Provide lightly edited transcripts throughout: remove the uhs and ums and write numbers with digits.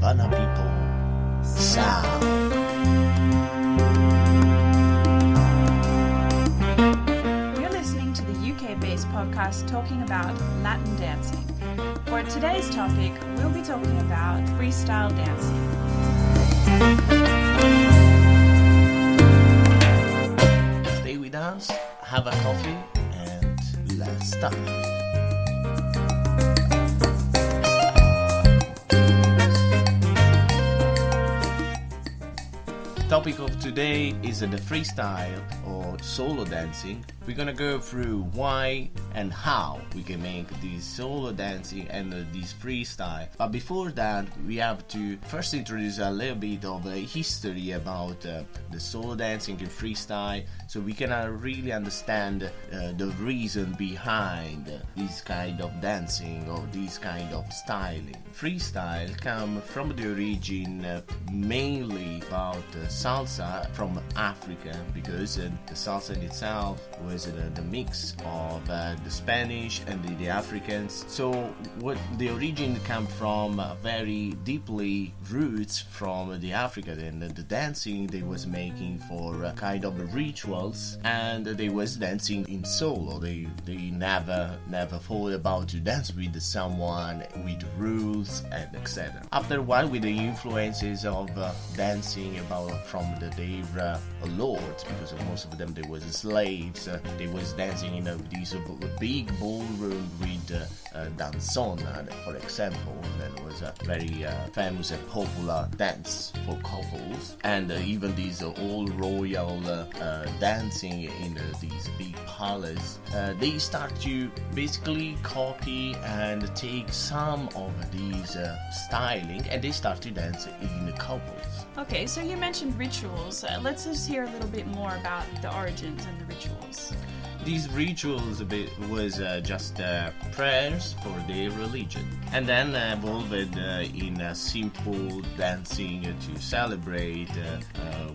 Havana People sound. You're listening to the UK-based podcast talking about Latin dancing. For today's topic, we'll be talking about freestyle dancing. Stay with us, have a coffee, and let's start. Topic of today is the freestyle or solo dancing. We're gonna go through why and how we can make this solo dancing and this freestyle. But before that, we have to first introduce a little bit of a history about the solo dancing and freestyle, so we can really understand the reason behind this kind of dancing or this kind of styling. Freestyle come from the origin mainly about salsa from Africa, because the salsa in itself was the mix of the Spanish and the Africans. So what the origin come from very deeply roots from the Africa, and the dancing they was making for kind of rituals, and they was dancing in solo. They never thought about to dance with someone with rules and etc. After a while, with the influences of dancing about from their lords, because most of them they was slaves, they was dancing in these big ballroom with danzona, for example. That was a very famous and popular dance for couples, and even these all royal dancing in these big palaces. They start to basically copy and take some of these styling, and they start to dance in couples. Okay, so you mentioned rituals. Let's just hear a little bit more about the origins and the rituals. These rituals was just prayers for their religion, and then evolved in a simple dancing to celebrate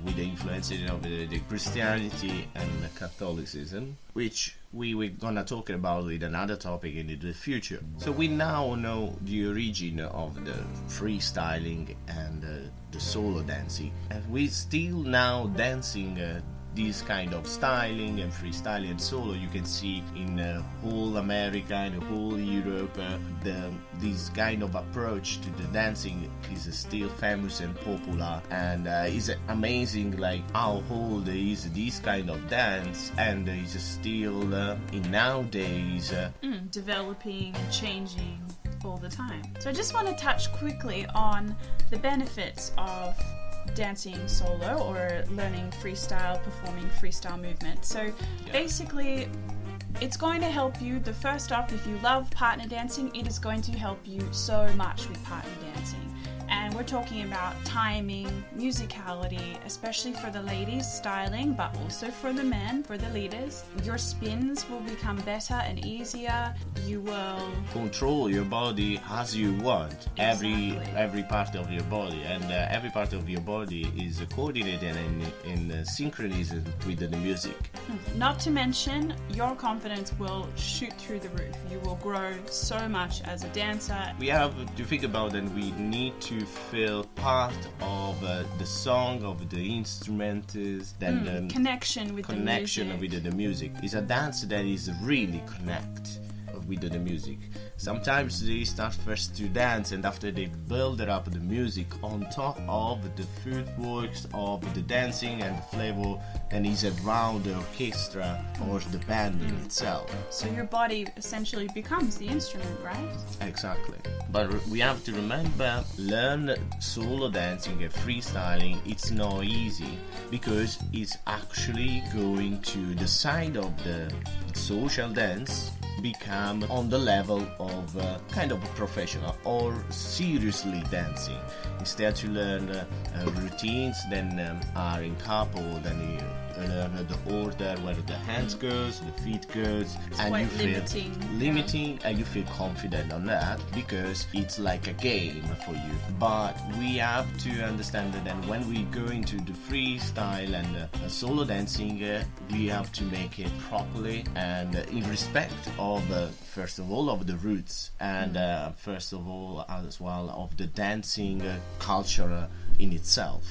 with the influences of the Christianity and Catholicism, which we were gonna talk about with another topic in the future. So we now know the origin of the freestyling and the solo dancing, and we still now dancing this kind of styling and freestyling and solo. You can see in whole America and whole Europe, this kind of approach to the dancing is still famous and popular, and is amazing like how old is this kind of dance, and is still in nowadays developing and changing all the time. So I just want to touch quickly on the benefits of dancing solo or learning freestyle, performing freestyle movement. So basically, it's going to help you. The first off, if you love partner dancing, it is going to help you so much with partner dancing. And we're talking about timing, musicality, especially for the ladies, styling, but also for the men, for the leaders. Your spins will become better and easier. You will control your body as you want. Exactly. Every part of your body, and every part of your body is coordinated and in synchronism with the music. Not to mention, your confidence will shoot through the roof. You will grow so much as a dancer. We have to think about that we need to feel part of the song, of the instrument, then connection with the music. It's a dance that is really connect with the music. Sometimes they start first to dance, and after they build up the music on top of the footworks of the dancing and the flavor that is around the orchestra or the band in itself. So your body essentially becomes the instrument, right? Exactly. But we have to remember, learn solo dancing and freestyling, it's not easy, because it's actually going to the side of the social dance become on the level of kind of a professional or seriously dancing. Instead to learn routines, then are in couple, then learn the order where the hands goes, the feet goes, It's and quite you feel limiting. and you feel confident on that because it's like a game for you. But we have to understand that then when we go into the freestyle and solo dancing, we have to make it properly and in respect of first of all of the roots and first of all as well of the dancing culture in itself.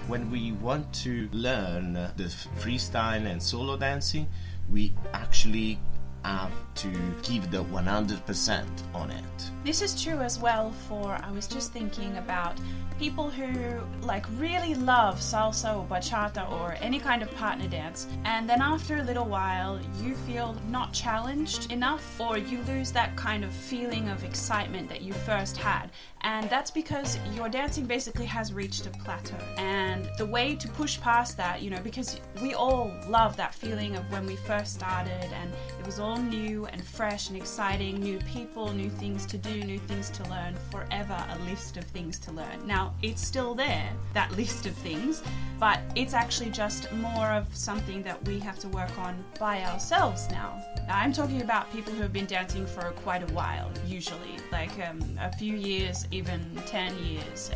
When we want to learn the freestyle and solo dancing, we actually have to give the 100% on it. This is true as well for, I was just thinking about people who like really love salsa or bachata or any kind of partner dance, and then after a little while you feel not challenged enough, or you lose that kind of feeling of excitement that you first had, and that's because your dancing basically has reached a plateau. And the way to push past that, you know, because we all love that feeling of when we first started and it was all new and fresh and exciting, new people, new things to do, new things to learn, forever a list of things to learn. Now, it's still there, that list of things, but it's actually just more of something that we have to work on by ourselves now. Now, I'm talking about people who have been dancing for quite a while, usually, like a few years, even 10 years.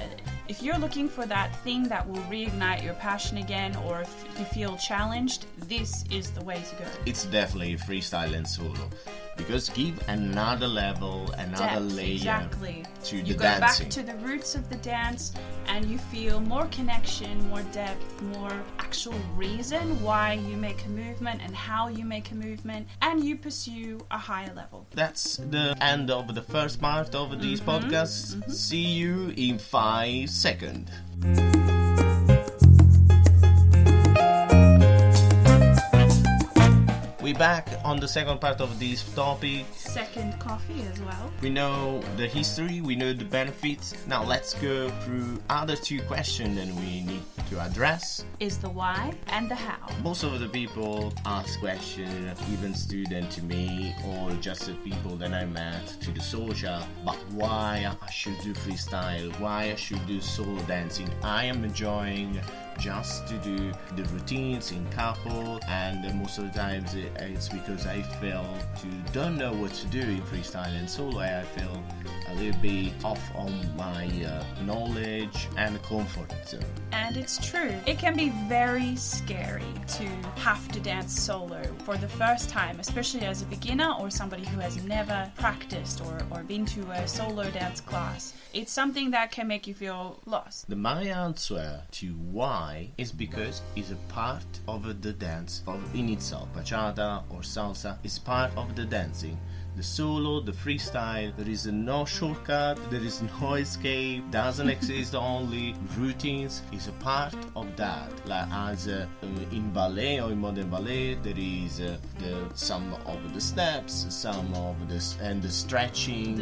If you're looking for that thing that will reignite your passion again, or if you feel challenged, this is the way to go. It's definitely freestyle and solo, because give another level, another Depth, layer exactly. to You the go dancing. back to the roots of the dance and you feel more connection, more depth, more actual reason why you make a movement and how you make a movement, and you pursue a higher level. That's the end of the first part of this podcast. See you in 5 seconds. We're back on the second part of this topic. Second coffee as well. We know the history, we know the benefits. Now let's go through other two questions that we need to address. Is the why and the how. Most of the people ask questions, even students to me or just the people that I met to the social, but why I should do freestyle, why I should do solo dancing. I am enjoying just to do the routines in couple, and most of the times it's because I feel to don't know what to do in freestyle and solo. I feel a little bit off on my knowledge and comfort zone. And it's true. It can be very scary to have to dance solo for the first time, especially as a beginner or somebody who has never practiced or been to a solo dance class. It's something that can make you feel lost. My answer to why is because it's a part of the dance in itself. Bachata or salsa is part of the dancing. The solo, the freestyle, there is no shortcut, there is no escape, doesn't exist only. Routines is a part of that. Like as in ballet or in modern ballet, there is some of the steps, some of the stretching,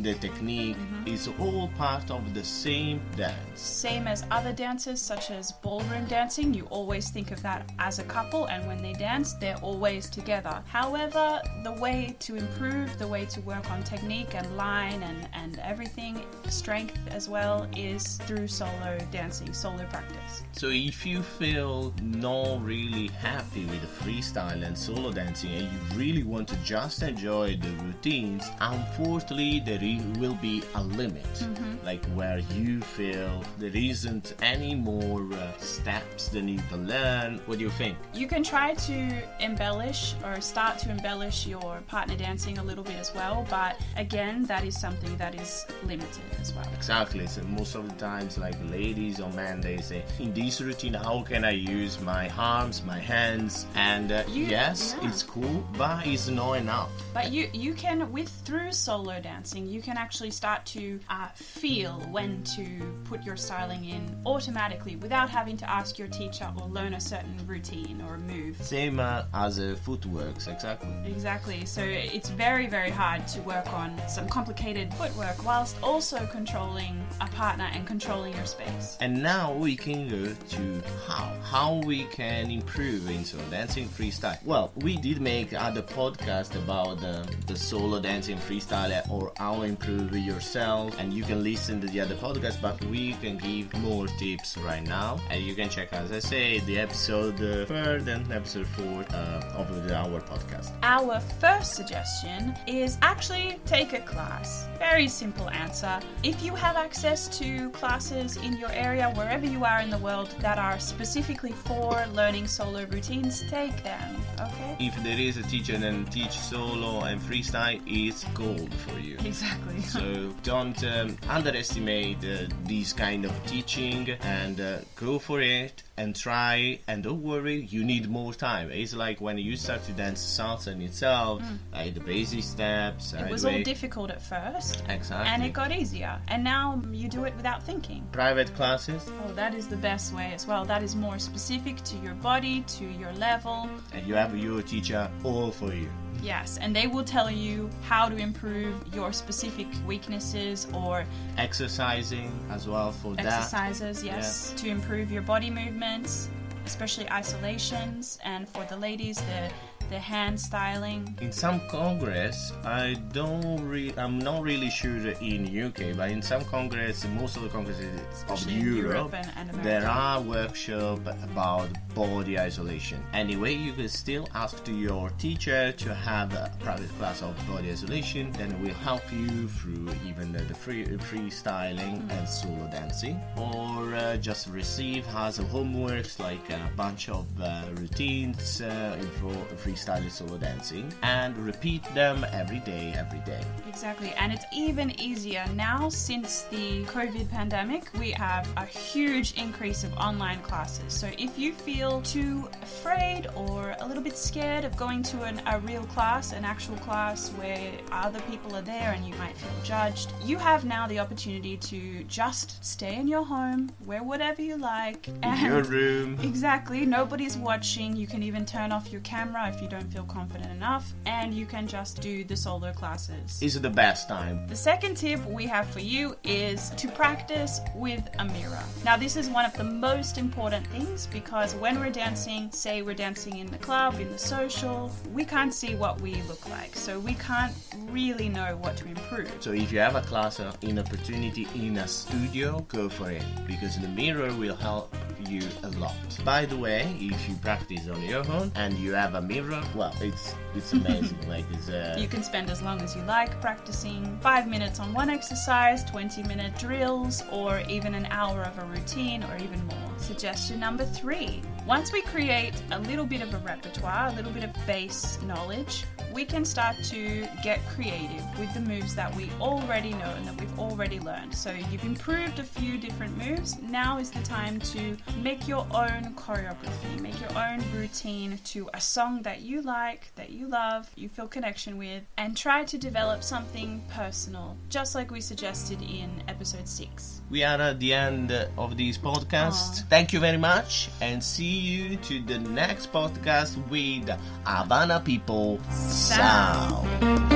the technique is all part of the same dance. Same as other dances such as ballroom dancing, you always think of that as a couple, and when they dance, they're always together. However, the way to improve, the way to work on technique and line and everything, strength as well, is through solo dancing, solo practice. So if you feel not really happy with the freestyle and solo dancing and you really want to just enjoy the routines, unfortunately there will be a limit, like where you feel there isn't any more steps that need to learn. What do you think? You can try to embellish or start to embellish your partner dancing a little bit as well, but again, that is something that is limited as well. Exactly. So most of the times, like ladies or men, they say, in this routine, how can I use my arms, my hands? And it's cool, but it's not enough. But you can, through solo dancing, you can actually start to feel when to put your styling in automatically without having to ask your teacher or learn a certain routine or move. Same as footworks, exactly. Exactly. So it's very, very hard to work on some complicated footwork whilst also controlling a partner and controlling your space. And now we can go to how we can improve in solo dancing freestyle. Well, we did make other podcasts about the solo dancing freestyle or how improve yourself, and you can listen to the other podcasts, but we can give more tips right now, and you can check, as I say, the episode 3rd and episode 4 of our podcast. Our first suggestion is actually take a class. Very simple answer. If you have access to classes in your area, wherever you are in the world, that are specifically for learning solo routines, take them, okay? If there is a teacher that teach solo and freestyle, it's gold for you. Exactly. So don't underestimate this kind of teaching, and go for it and try, and don't worry, you need more time. It's like when you start to dance salsa in itself, like the basic steps. It was all difficult at first. Exactly. And it got easier. And now you do it without thinking. Private classes. Oh, that is the best way as well. That is more specific to your body, to your level. And you have your teacher all for you. Yes, and they will tell you how to improve your specific weaknesses or exercising as well for exercises, yes, to improve your body movements, especially isolations, and for the ladies, the hand styling. In some congress, I'm not really sure in UK, but in some congress, most of the congresses Especially of in Europe, and America, there are workshops about body isolation. Anyway, you can still ask to your teacher to have a private class of body isolation, then we'll help you through even the freestyling and solo dancing, or just receive as homeworks like a bunch of routines for freestyle solo dancing, and repeat them every day. Exactly, and it's even easier now since the COVID pandemic. We have a huge increase of online classes, so if you feel too afraid or a little bit scared of going to a real class, an actual class where other people are there and you might feel judged, you have now the opportunity to just stay in your home, wear whatever you like, in your room. Exactly, nobody's watching. You can even turn off your camera if you don't feel confident enough, and you can just do the solo classes. Is the best time. The second tip we have for you is to practice with a mirror. Now, this is one of the most important things, because when we're dancing, say we're dancing in the club, in the social, we can't see what we look like, so we can't really know what to improve. So if you have a class, an opportunity in a studio, go for it, because the mirror will help you a lot. By the way, if you practice on your own and you have a mirror, well, it's amazing. Like you can spend as long as you like practicing, 5 minutes on one exercise, 20-minute drills, or even an hour of a routine, or even more. Suggestion number 3. Once we create a little bit of a repertoire, a little bit of base knowledge, we can start to get creative with the moves that we already know and that we've already learned. So you've improved a few different moves. Now is the time to make your own choreography, make your own routine to a song that you like, that you love, you feel connection with, and try to develop something personal, just like we suggested in episode 6. We are at the end of this podcast. Thank you very much, and see you to the next podcast with Havana People Sound.